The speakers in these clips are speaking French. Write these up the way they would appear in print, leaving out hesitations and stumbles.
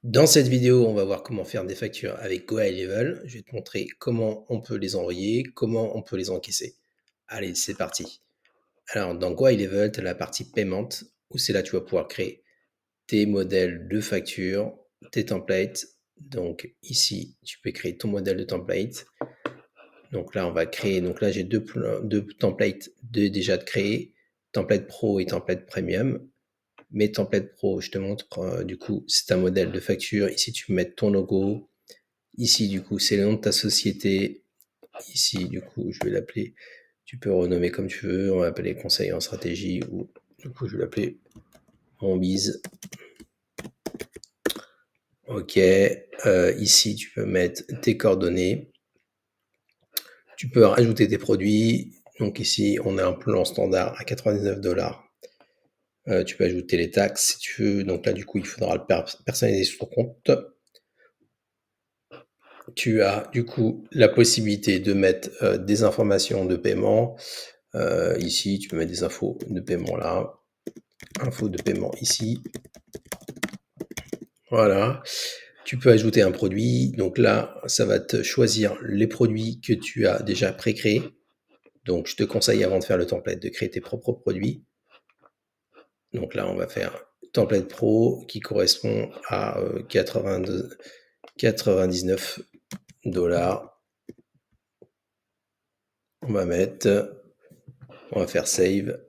Dans cette vidéo, on va voir comment faire des factures avec GoHighLevel. Je vais te montrer comment on peut les envoyer, comment on peut les encaisser. Allez, c'est parti. Alors, dans GoHighLevel, tu as la partie paiement, où c'est là que tu vas pouvoir créer tes modèles de factures, tes templates. Donc ici, tu peux créer ton modèle de template. Donc là, on va créer. Donc là, j'ai deux templates déjà de créer, template pro et template premium. Mes templates pro, je te montre, du coup, c'est un modèle de facture. Ici, tu peux mettre ton logo. Ici, du coup, c'est le nom de ta société. Ici, du coup, je vais l'appeler, tu peux renommer comme tu veux. On va l'appeler conseil en stratégie ou, du coup, je vais l'appeler Monbiz. OK. Ici, tu peux mettre tes coordonnées. Tu peux rajouter tes produits. Donc ici, on a un plan standard à 99 $. Tu peux ajouter les taxes si tu veux. Donc là, du coup, il faudra le personnaliser sur ton compte. Tu as du coup la possibilité de mettre des informations de paiement. Ici, tu peux mettre des infos de paiement là. Infos de paiement ici. Voilà. Tu peux ajouter un produit. Donc là, ça va te choisir les produits que tu as déjà pré-créés. Donc, je te conseille avant de faire le template de créer tes propres produits. Donc là, on va faire template pro qui correspond à 99 $. On va faire save.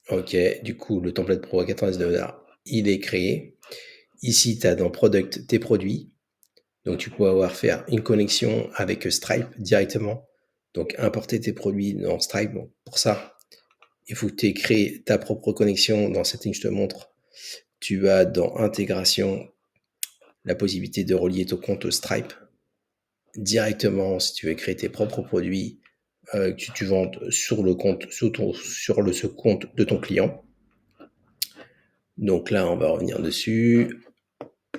OK, du coup, le template pro à 99 $, il est créé. Ici, tu as dans product tes produits. Donc, tu peux avoir faire une connexion avec Stripe directement. Donc, importer tes produits dans Stripe. Donc, pour ça, il faut que tu aies créé ta propre connexion. Dans Settings, je te montre. Tu as dans intégration la possibilité de relier ton compte Stripe directement si tu veux créer tes propres produits que tu vendes sur le compte, ce compte de ton client. Donc là, on va revenir dessus.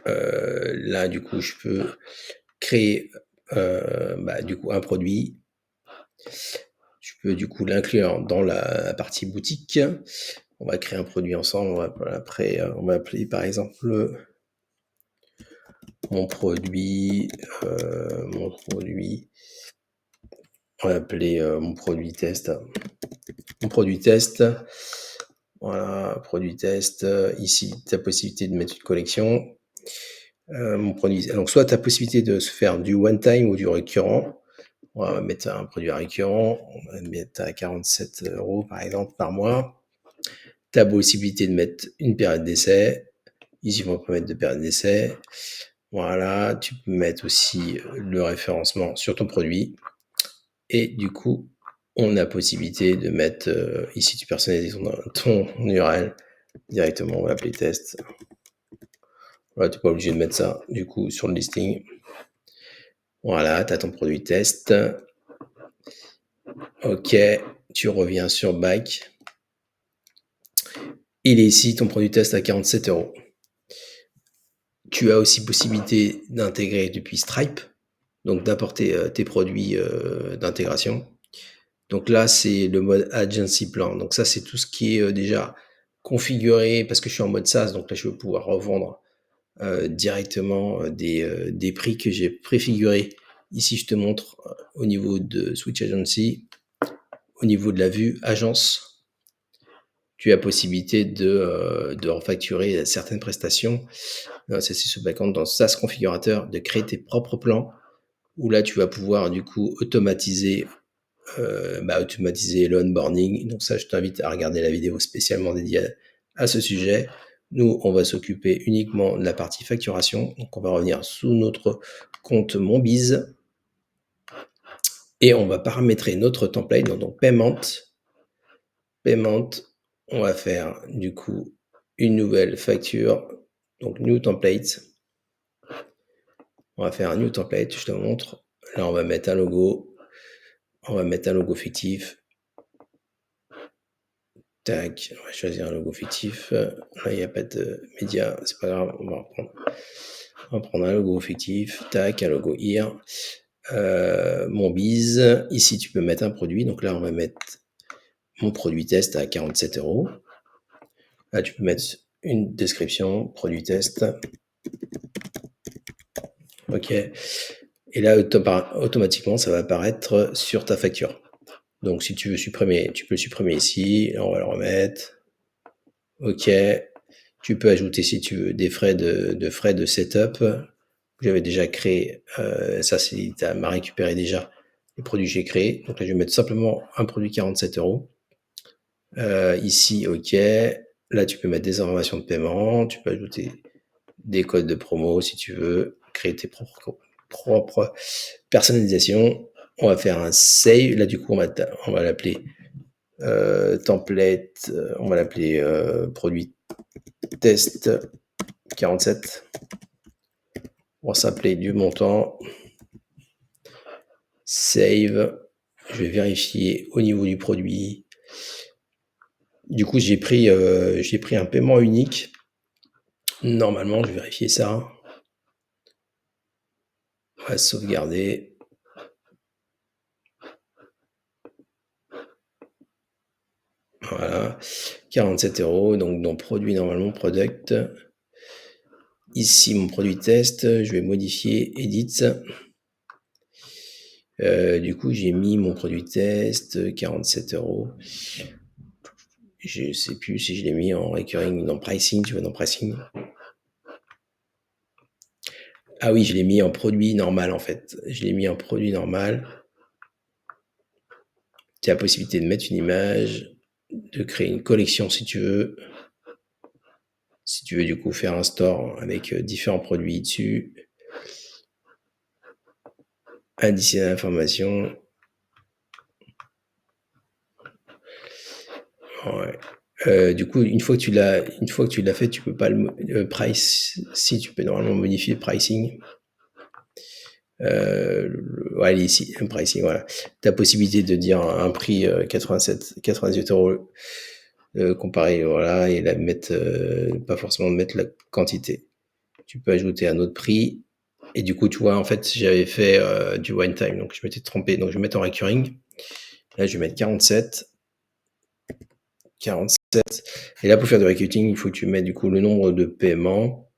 Là, du coup, je peux créer du coup un produit. Je peux du coup l'inclure dans la partie boutique. On va créer un produit ensemble. On va appeler par exemple mon produit. On va appeler mon produit test. Mon produit test. Voilà, produit test. Ici, tu as possibilité de mettre une collection. Mon produit. Donc, soit tu as possibilité de se faire du one time ou du récurrent. On va mettre un produit récurrent. On va mettre à 47 € par exemple par mois. Tu as possibilité de mettre une période d'essai. Ici, on peut mettre de période d'essai. Voilà, tu peux mettre aussi le référencement sur ton produit. Et du coup, on a possibilité de mettre ici, tu personnalises ton URL directement. On va l'appeler test. Voilà, tu n'es pas obligé de mettre ça du coup sur le listing. Voilà, tu as ton produit test. OK, tu reviens sur Back. Il est ici ton produit test à 47 €. Tu as aussi possibilité d'intégrer depuis Stripe, donc d'apporter tes produits d'intégration. Donc là, c'est le mode Agency Plan. Donc ça, c'est tout ce qui est déjà configuré parce que je suis en mode SaaS. Donc là, je vais pouvoir revendre directement des prix que j'ai préfigurés. Ici, je te montre au niveau de Switch Agency, au niveau de la vue agence, tu as possibilité de refacturer certaines prestations. C'est ce backend dans SaaS configurateur, de créer tes propres plans, où là, tu vas pouvoir du coup automatiser l'onboarding. Donc ça, je t'invite à regarder la vidéo spécialement dédiée à ce sujet. Nous, on va s'occuper uniquement de la partie facturation. Donc on va revenir sous notre compte Monbiz et on va paramétrer notre template. Donc paiement, on va faire du coup une nouvelle facture. Donc new template. On va faire un new template, je te montre. Là, on va mettre un logo. On va mettre un logo fictif. Tac, on va choisir un logo fictif. Là, il n'y a pas de média, c'est pas grave, on va prendre un logo fictif. Tac, un logo here. Monbiz. Ici, tu peux mettre un produit. Donc là, on va mettre mon produit test à 47 €. Là, tu peux mettre une description, produit test. OK. Et là, automatiquement, ça va apparaître sur ta facture. Donc, si tu veux supprimer, tu peux le supprimer ici. Là, on va le remettre. OK. Tu peux ajouter, si tu veux, des frais de setup. J'avais déjà créé. Ça, c'est, tu m'as récupéré déjà les produits que j'ai créés. Donc là, je vais mettre simplement un produit 47 €. Ici, OK. Là, tu peux mettre des informations de paiement. Tu peux ajouter des codes de promo si tu veux. Créer tes propres personnalisations. On va faire un save. Là, du coup, on va l'appeler template. On va l'appeler produit test 47. On va s'appeler du montant. Save. Je vais vérifier au niveau du produit. Du coup, j'ai pris un paiement unique. Normalement, je vais vérifier ça. On va sauvegarder. Voilà. 47 €. Donc, dans produit, normalement, product. Ici, mon produit test. Je vais modifier edit. Du coup, j'ai mis mon produit test, 47 €. Je sais plus si je l'ai mis en recurring, dans pricing, tu vois, dans pricing. Ah oui, je l'ai mis en produit normal, en fait. Je l'ai mis en produit normal. Tu as la possibilité de mettre une image, de créer une collection si tu veux. Si tu veux, du coup, faire un store avec différents produits dessus. Additionner l'information. Ouais. Du coup, une fois que tu l'as fait, tu peux pas le price. Si tu peux normalement modifier le pricing. Ouais, ici, le pricing, voilà. Tu as possibilité de dire un prix 98 € comparé, voilà, et mettre, pas forcément de mettre la quantité. Tu peux ajouter un autre prix. Et du coup, tu vois, en fait, j'avais fait du one time, donc je m'étais trompé. Donc, je vais mettre en recurring. Là, je vais mettre 47. 47. Et là, pour faire du recruiting, il faut que tu mettes du coup le nombre de paiements.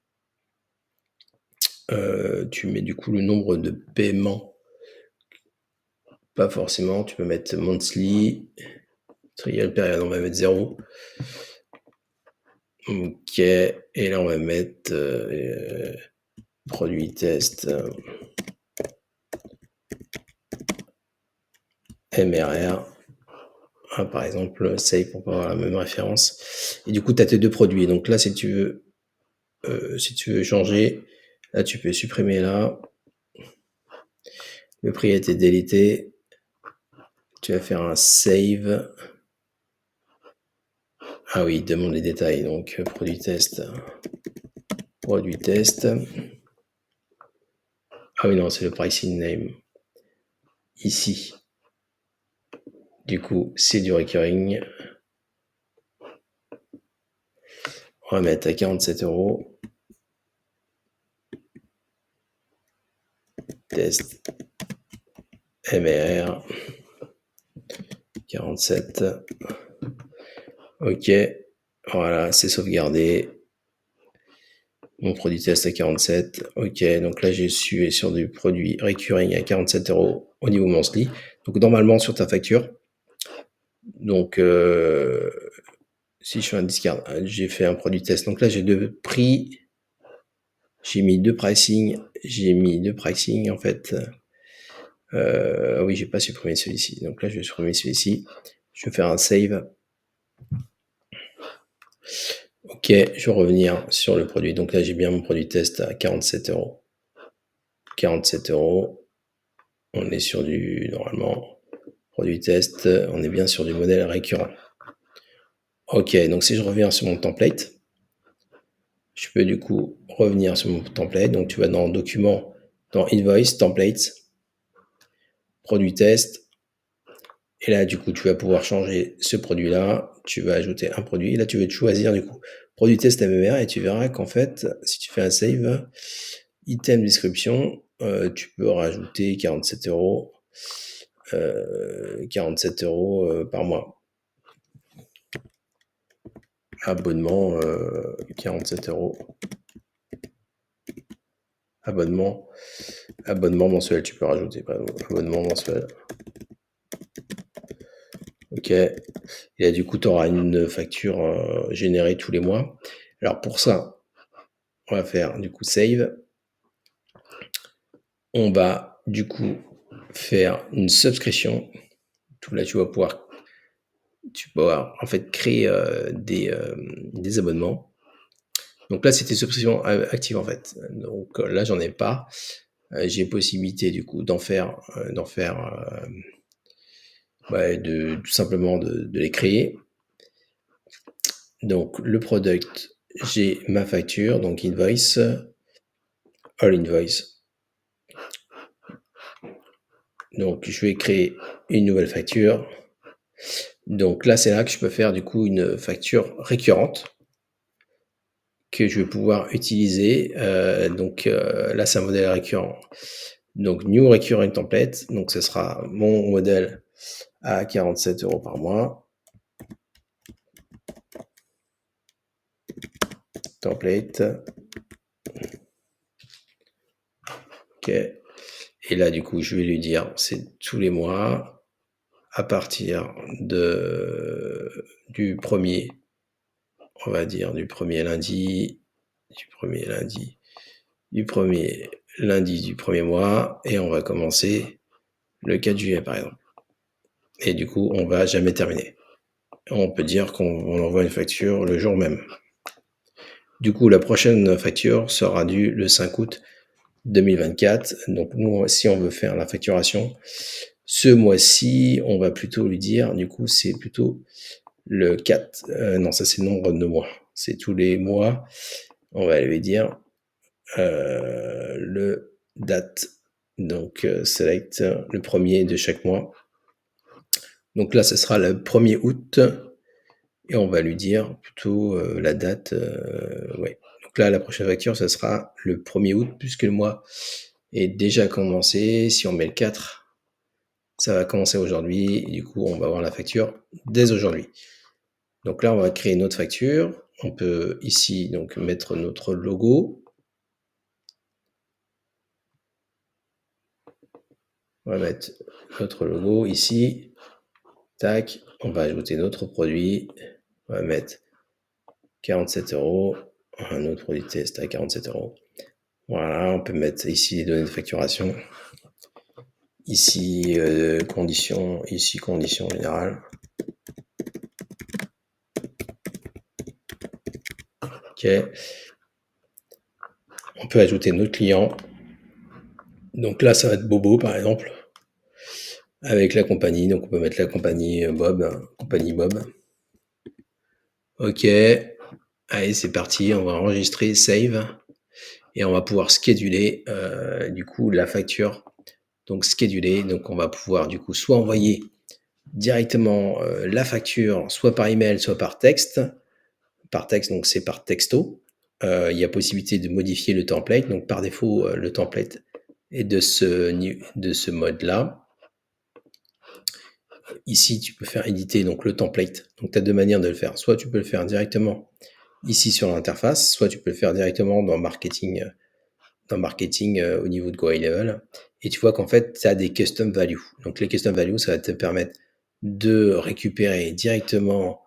Tu mets du coup le nombre de paiements. Pas forcément. Tu peux mettre monthly. Trial period, on va mettre 0. OK. Et là, on va mettre produit test MRR. Ah, par exemple, save pour pas avoir la même référence. Et du coup, tu as tes deux produits. Donc là, si tu veux changer, là, tu peux supprimer là. Le prix a été délité. Tu vas faire un save. Ah oui, il demande les détails. Donc, produit test. Produit test. Ah oui, non, c'est le pricing name. Ici. Du coup, c'est du recurring. On va mettre à 47 €. Test. MR. 47. OK. Voilà, c'est sauvegardé. Mon produit test à 47. OK, donc là, j'ai su sur du produit recurring à 47 € au niveau monthly. Donc, normalement, sur ta facture. Donc, si je fais un discard, j'ai fait un produit test. Donc là, j'ai deux prix. J'ai mis deux pricing. En fait. Oui, j'ai pas supprimé celui-ci. Donc là, je vais supprimer celui-ci. Je vais faire un save. OK, je vais revenir sur le produit. Donc là, j'ai bien mon produit test à 47 €. 47 €. On est sur du, normalement, produit test. On est bien sur du modèle récurrent. OK, donc si je reviens sur mon template, je peux du coup revenir sur mon template. Donc tu vas dans document, dans invoice, templates, produit test. Et là, du coup, tu vas pouvoir changer ce produit-là. Tu vas ajouter un produit. Et là, tu vas te choisir, du coup, produit test MMR. Et tu verras qu'en fait, si tu fais un save, item description, tu peux rajouter 47 €. 47 € par mois. Abonnement, 47 €. abonnement, abonnement mensuel, tu peux rajouter par exemple abonnement mensuel. OK. Et là, du coup, tu auras une facture générée tous les mois. Alors pour ça, on va faire du coup save. On va du coup faire une subscription. Tout là, tu vas pouvoir en fait créer des abonnements. Donc là, c'était subscription active en fait. Donc là, j'en ai pas. J'ai possibilité du coup tout simplement de les créer. Donc le product, j'ai ma facture, donc invoice, all invoice. Donc je vais créer une nouvelle facture. Donc là, c'est là que je peux faire du coup une facture récurrente que je vais pouvoir utiliser. Là, c'est un modèle récurrent. Donc new recurring template. Donc ce sera mon modèle à 47 € par mois. Template. OK. Et là, du coup, je vais lui dire, c'est tous les mois à partir du premier, on va dire, du premier lundi du premier mois, et on va commencer le 4 juillet, par exemple. Et du coup, on va jamais terminer. On peut dire qu'on envoie une facture le jour même. Du coup, la prochaine facture sera due le 5 août 2024. Donc nous, si on veut faire la facturation ce mois-ci, on va plutôt lui dire, du coup, c'est plutôt le 4. Non, ça c'est le nombre de mois. C'est tous les mois. On va lui dire le date. Donc select le premier de chaque mois. Donc là, ce sera le 1er août. Et on va lui dire plutôt la date. Ouais. Donc là, la prochaine facture, ce sera le 1er août, puisque le mois est déjà commencé. Si on met le 4, ça va commencer aujourd'hui. Du coup, on va avoir la facture dès aujourd'hui. Donc là, on va créer une autre facture. On peut ici donc mettre notre logo. On va mettre notre logo ici. Tac. On va ajouter notre produit. On va mettre 47 €. Un autre produit test à 47 €. Voilà, on peut mettre ici les données de facturation. Ici, conditions générales. OK. On peut ajouter notre client. Donc là, ça va être Bobo, par exemple, avec la compagnie. Donc on peut mettre la compagnie Bob. OK. Allez, c'est parti. On va enregistrer, save. Et on va pouvoir scheduler, du coup, la facture. Donc scheduler. Donc on va pouvoir, du coup, soit envoyer directement la facture, soit par email, soit par texte. Par texte, donc c'est par texto. Il y a possibilité de modifier le template. Donc par défaut, le template est de ce mode-là. Ici, tu peux faire éditer donc le template. Donc tu as deux manières de le faire. Soit tu peux le faire directement ici sur l'interface, soit tu peux le faire directement dans marketing au niveau de Go High Level. Et tu vois qu'en fait, tu as des custom values. Donc les custom values, ça va te permettre de récupérer directement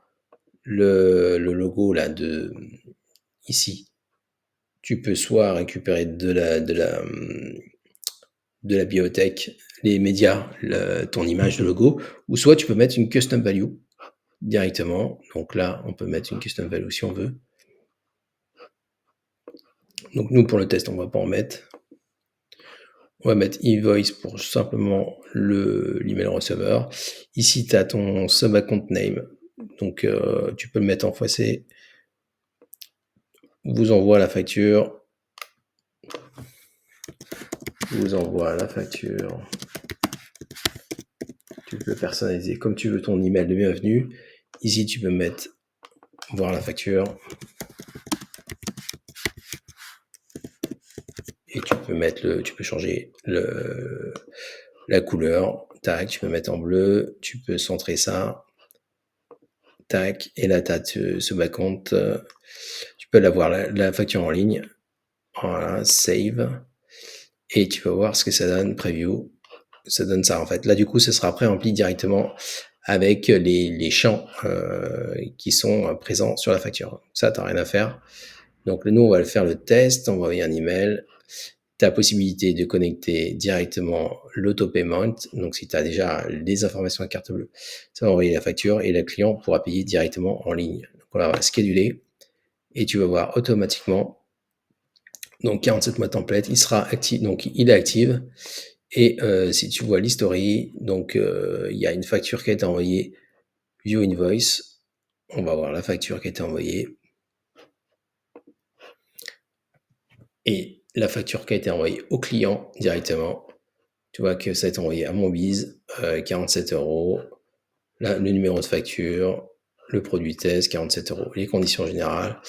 le logo là ici. Tu peux soit récupérer de la bibliothèque, les médias, ton image de logo, ou soit tu peux mettre une custom value directement. Donc là, on peut mettre une custom value si on veut. Donc nous, pour le test, on va pas en mettre. On va mettre invoice pour simplement l'email receveur. Ici, tu as ton sub account name. Donc tu peux le mettre en x vous envoie la facture. Tu peux personnaliser comme tu veux ton email de bienvenue. Ici, tu peux mettre voir la facture. Et tu peux changer la couleur. Tac, tu peux mettre en bleu. Tu peux centrer ça. Tac. Et là, tu as ce background. Tu peux l'avoir la facture en ligne. Voilà, save. et tu vas voir ce que ça donne, preview. Ça donne ça en fait. Là, du coup, ce sera pré-rempli directement avec les champs qui sont présents sur la facture. Ça, tu n'as rien à faire. Donc, nous, on va le faire le test, on va envoyer un email. Tu as la possibilité de connecter directement l'auto-payment. Donc, si tu as déjà les informations de carte bleue, ça va envoyer la facture et le client pourra payer directement en ligne. Donc, on va scheduler et tu vas voir automatiquement. Donc, 47 mois template, il sera actif. Donc, il est actif. Et si tu vois l'history, donc il y a une facture qui a été envoyée, view invoice. On va voir la facture qui a été envoyée. Et la facture qui a été envoyée au client directement. Tu vois que ça a été envoyé à Monbiz, 47 €. Là, le numéro de facture, le produit test, 47 €, les conditions générales.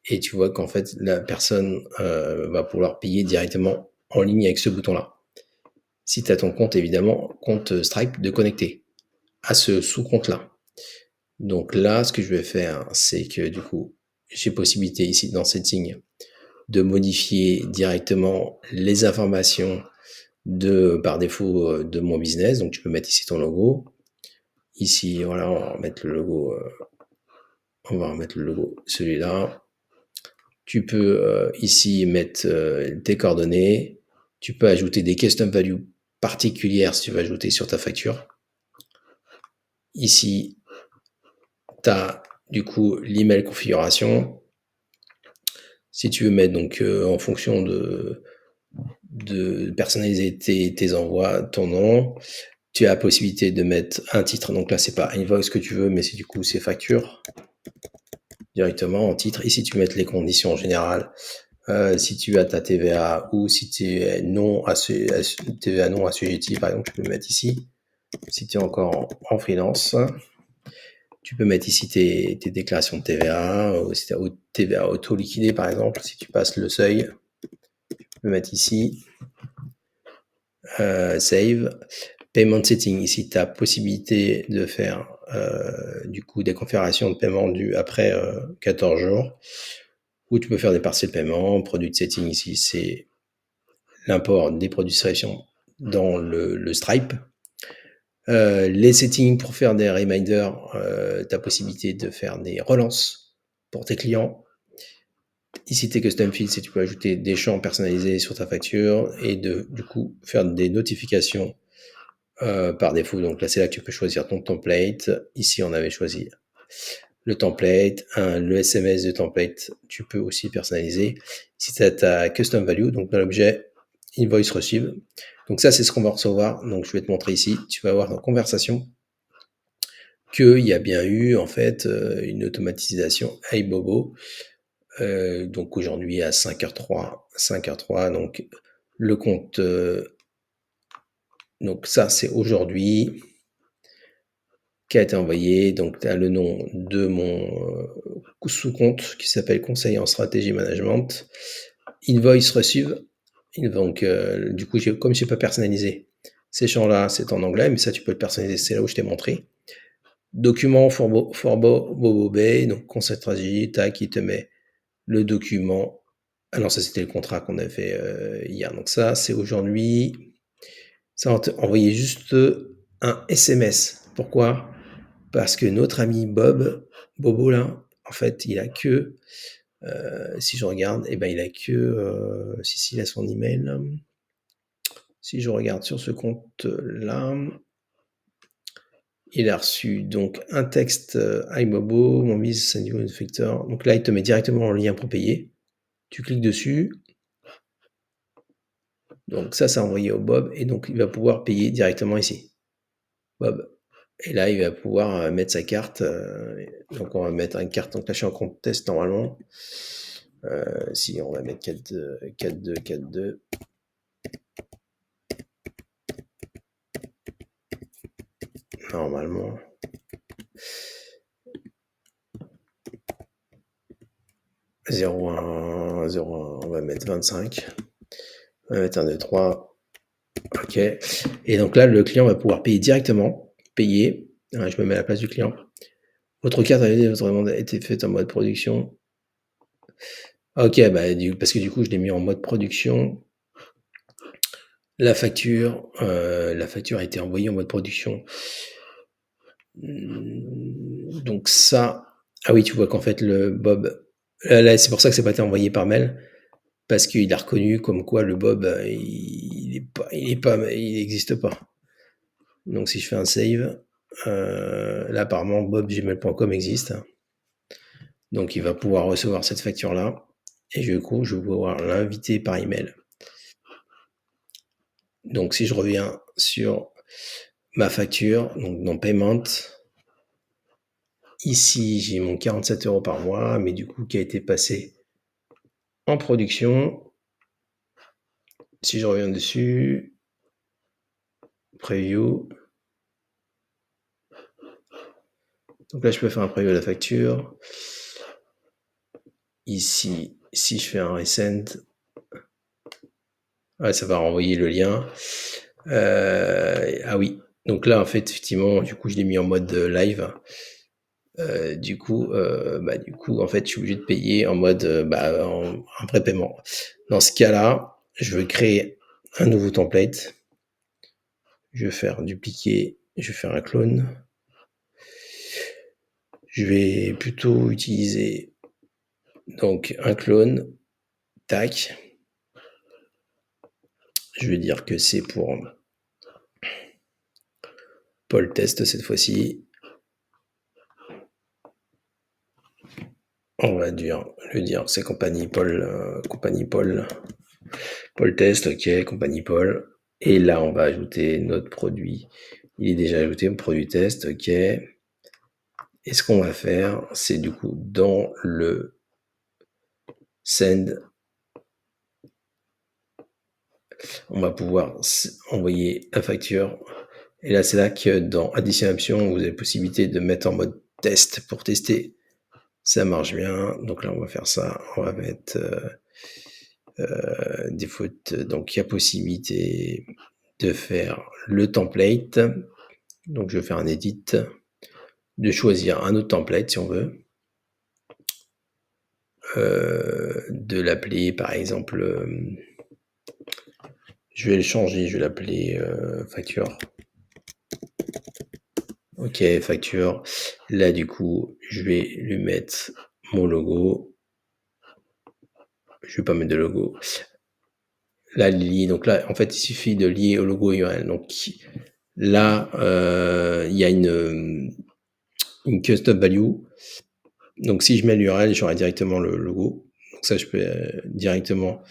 Et tu vois qu'en fait, la personne va pouvoir payer directement en ligne avec ce bouton-là. Si tu as ton compte, évidemment, compte Stripe de connecter à ce sous-compte-là. Donc là, ce que je vais faire, c'est que du coup, j'ai possibilité ici dans Setting de modifier directement les informations par défaut de mon business. Donc tu peux mettre ici ton logo. Ici, voilà, on va remettre le logo. Celui-là. Tu peux ici mettre tes coordonnées. Tu peux ajouter des custom values particulières si tu veux ajouter sur ta facture. Ici, tu as du coup l'email configuration. Si tu veux mettre donc en fonction de personnaliser tes envois, ton nom, tu as la possibilité de mettre un titre. Donc là, c'est pas invoice que tu veux, mais c'est du coup c'est facture directement en titre. Ici, tu peux mettre les conditions générales. Si tu as ta TVA ou si tu es TVA non assujetti, par exemple, tu peux mettre ici. Si tu es encore en freelance, tu peux mettre ici tes déclarations de TVA, ou si tu as TVA auto-liquidé, par exemple, si tu passes le seuil, tu peux mettre ici Save. Payment Setting, ici, tu as possibilité de faire du coup des configurations de paiement dues après 14 jours, ou tu peux faire des partiels de paiement. Produit de setting, ici, c'est l'import des produits de sélection dans le Stripe. Les settings pour faire des reminders, tu as possibilité de faire des relances pour tes clients. Ici, tes custom fields, si tu peux ajouter des champs personnalisés sur ta facture et du coup faire des notifications par défaut. Donc là, c'est là que tu peux choisir ton template. Ici, on avait choisi le template, le SMS de template, tu peux aussi personnaliser. Ici, tu as ta custom value, donc dans l'objet invoice receive. Donc ça, c'est ce qu'on va recevoir. Donc je vais te montrer ici. Tu vas voir dans conversation qu'il y a bien eu en fait une automatisation Hey Bobo. Donc aujourd'hui à 5h03, donc le compte. Donc ça, c'est aujourd'hui qui a été envoyé. Donc tu as le nom de mon sous-compte qui s'appelle Conseil en stratégie management. Invoice receive. Donc du coup, comme je n'ai pas personnalisé ces champs-là, c'est en anglais, mais ça tu peux le personnaliser, c'est là où je t'ai montré. Document Forbo Bobo Bay, donc conseil de stratégie, tac, il te met le document. Ah non, ça c'était le contrat qu'on a fait hier. Donc ça, c'est aujourd'hui. Ça va envoyer juste un SMS. Pourquoi? Parce que notre ami Bobo là, en fait, il a que, si je regarde, eh ben il a que, si il a son email. Si je regarde sur ce compte là, il a reçu donc un texte Hi Bobo, mon mise send you factor. Donc là, il te met directement en lien pour payer. Tu cliques dessus. Donc ça, c'est envoyé au Bob et donc il va pouvoir payer directement ici. Bob. Et là, il va pouvoir mettre sa carte. Donc on va mettre une carte. Donc là, je suis en compte test normalement. Si on va mettre 4-2. Normalement. 0,1, 0,1, on va mettre 25. On va mettre 1, 2, 3. OK. Et donc là, le client va pouvoir payer directement. Payer. Je me mets à la place du client. Votre carte a été faite en mode production. OK, parce que du coup, je l'ai mis en mode production. La facture a été envoyée en mode production. Donc ça, ah oui, tu vois qu'en fait le Bob, là, c'est pour ça que c'est pas été envoyé par mail, parce qu'il a reconnu comme quoi le Bob, il n'existe pas. Donc si je fais un save, là apparemment bobgmail.com existe. Donc il va pouvoir recevoir cette facture-là. Et du coup, je vais pouvoir l'inviter par email. Donc si je reviens sur ma facture, donc dans Payment, ici j'ai mon 47 € par mois, mais du coup qui a été passé en production. Si je reviens dessus, preview. Donc là, je peux faire un preview de la facture. Ici, si je fais un resend, ouais, ça va renvoyer le lien. Ah oui, donc là, en fait, effectivement, du coup, je l'ai mis en mode live. Du coup, en fait, je suis obligé de payer en mode en prépaiement. Dans ce cas-là, je vais créer un nouveau template. Je vais faire dupliquer, je vais faire un clone. Je vais plutôt utiliser donc un clone, tac. Je vais dire que c'est pour Paul Test cette fois-ci. On va le dire, c'est compagnie Paul, Paul Test, ok, compagnie Paul. Et là, on va ajouter notre produit. Il est déjà ajouté, mon produit test, ok. Et ce qu'on va faire, c'est du coup dans le send, on va pouvoir envoyer la facture. Et là, c'est là que dans Addition Option, vous avez la possibilité de mettre en mode test pour tester. Ça marche bien. Donc là, on va faire ça. On va mettre des fautes. Donc, il y a possibilité de faire le template. Donc, je vais faire un edit, de choisir un autre template si on veut. De l'appeler par exemple, je vais le changer, je vais l'appeler facture. Ok, facture. Là, du coup, je vais lui mettre mon logo. Je vais pas mettre de logo. Là, donc là, en fait, il suffit de lier au logo URL. Donc là, il y a une custom value. Donc si je mets l'URL, j'aurai directement le logo. Donc ça, je peux directement,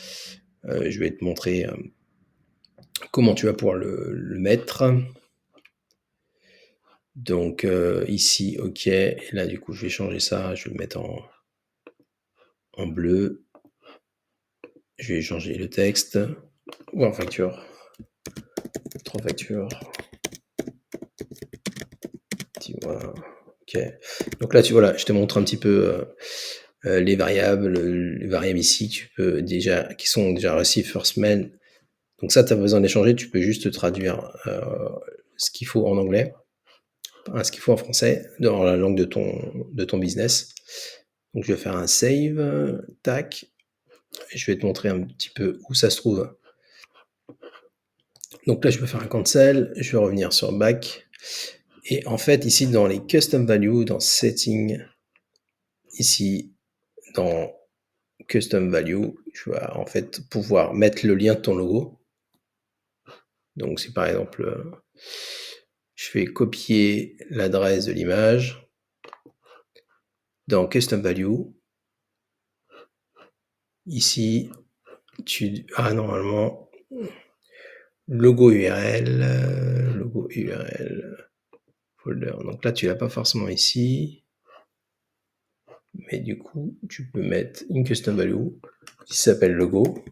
je vais te montrer comment tu vas pouvoir le mettre. Donc ici, ok. Et là, du coup, je vais changer ça. Je vais le mettre en bleu. Je vais changer le texte. Ou en facture. 3 factures. Voilà. Ok. Donc là, tu vois, là, je te montre un petit peu les variables ici qui sont déjà reçues first mail. Donc ça, tu as besoin d'échanger, tu peux juste traduire ce qu'il faut en anglais, ce qu'il faut en français, dans la langue de ton business. Donc je vais faire un save, tac, et je vais te montrer un petit peu où ça se trouve. Donc là, je peux faire un cancel, je vais revenir sur back, et en fait, ici, dans les custom values, dans setting, ici, dans custom value, tu vas en fait pouvoir mettre le lien de ton logo. Donc si par exemple, je fais copier l'adresse de l'image, dans custom value, ici, normalement, logo URL, folder. Donc là, tu l'as pas forcément ici. Mais du coup, tu peux mettre une custom value qui s'appelle logo.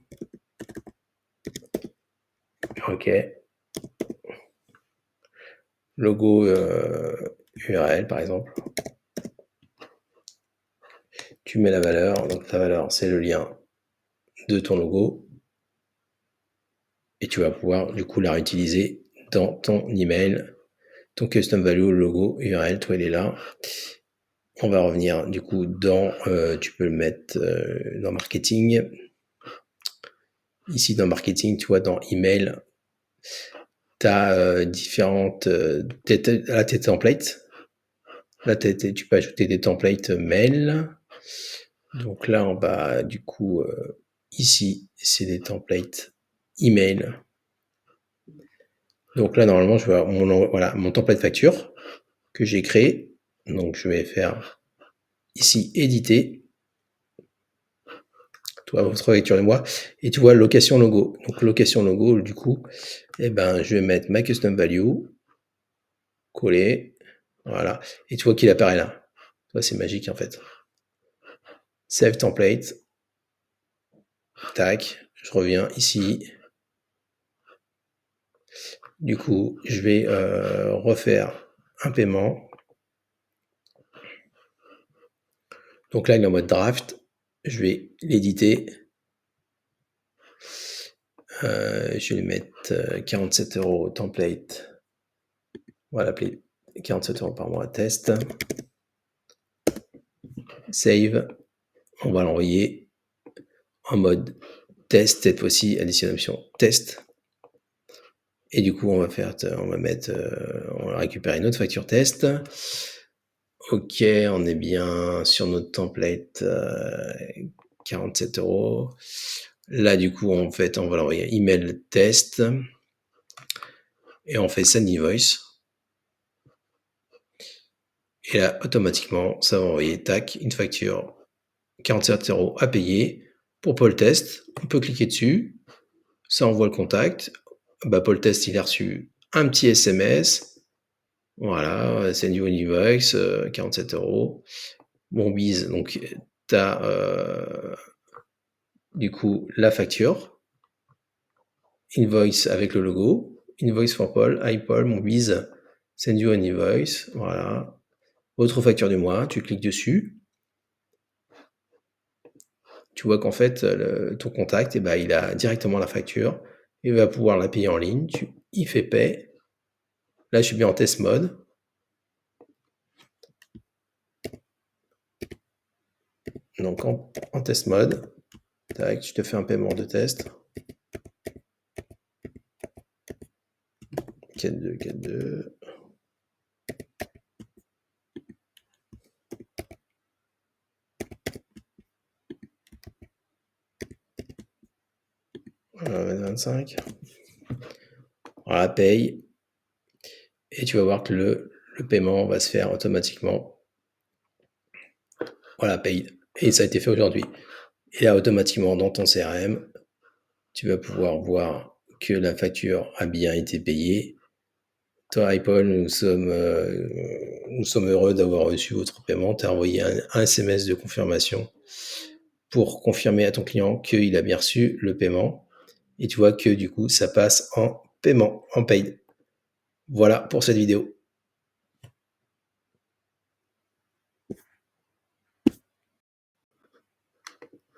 Ok. Logo URL par exemple. Tu mets la valeur. Donc ta valeur, c'est le lien de ton logo. Et tu vas pouvoir du coup la réutiliser dans ton email. Ton custom value, logo, URL, toi il est là. On va revenir du coup dans, tu peux le mettre dans marketing. Ici dans marketing, tu vois dans email, Tu as différentes tes templates. Là, tu peux ajouter des templates mail. Donc là, en bas, du coup, ici, c'est des templates email. Donc là, normalement, je vois mon template facture que j'ai créé. Donc, je vais faire ici éditer. Tu vois, votre facture de moi. Et tu vois location logo. Donc, location logo, du coup, je vais mettre ma custom value, coller. Voilà. Et tu vois qu'il apparaît là. Tu vois, c'est magique en fait. Save template. Tac. Je reviens ici. Du coup, je vais refaire un paiement. Donc là, il est en mode draft. Je vais l'éditer. Je vais mettre 47 € template. On va l'appeler 47 € par mois test. Save. On va l'envoyer en mode test. Cette fois-ci, additionne option test. Et du coup, on va récupérer une autre facture test. Ok, on est bien sur notre template 47 €. Là, du coup, en fait, on va l'envoyer email test et on fait send invoice. Et là, automatiquement, ça va envoyer tac, une facture 47 € à payer pour Paul Test. On peut cliquer dessus, ça envoie le contact. Paul Test, il a reçu un petit SMS. Voilà, send you an invoice, 47 €. Bon, bise, donc tu as du coup la facture, invoice avec le logo, invoice for Paul, hi Paul, mon bise, send you an invoice, voilà. Autre facture du mois, tu cliques dessus. Tu vois qu'en fait, ton contact, il a directement la facture, il va pouvoir la payer en ligne, il fait paie. Là, je suis bien en test mode. Donc en test mode, tac, je te fais un paiement de test. 4-2, 4-2. Voilà, 25. Voilà, paye. Et tu vas voir que le paiement va se faire automatiquement. Voilà, paye. Et ça a été fait aujourd'hui. Et là, automatiquement, dans ton CRM, tu vas pouvoir voir que la facture a bien été payée. Toi, Paul, nous sommes heureux d'avoir reçu votre paiement. Tu as envoyé un SMS de confirmation pour confirmer à ton client qu'il a bien reçu le paiement. Et tu vois que du coup, ça passe en paiement, en paid. Voilà pour cette vidéo.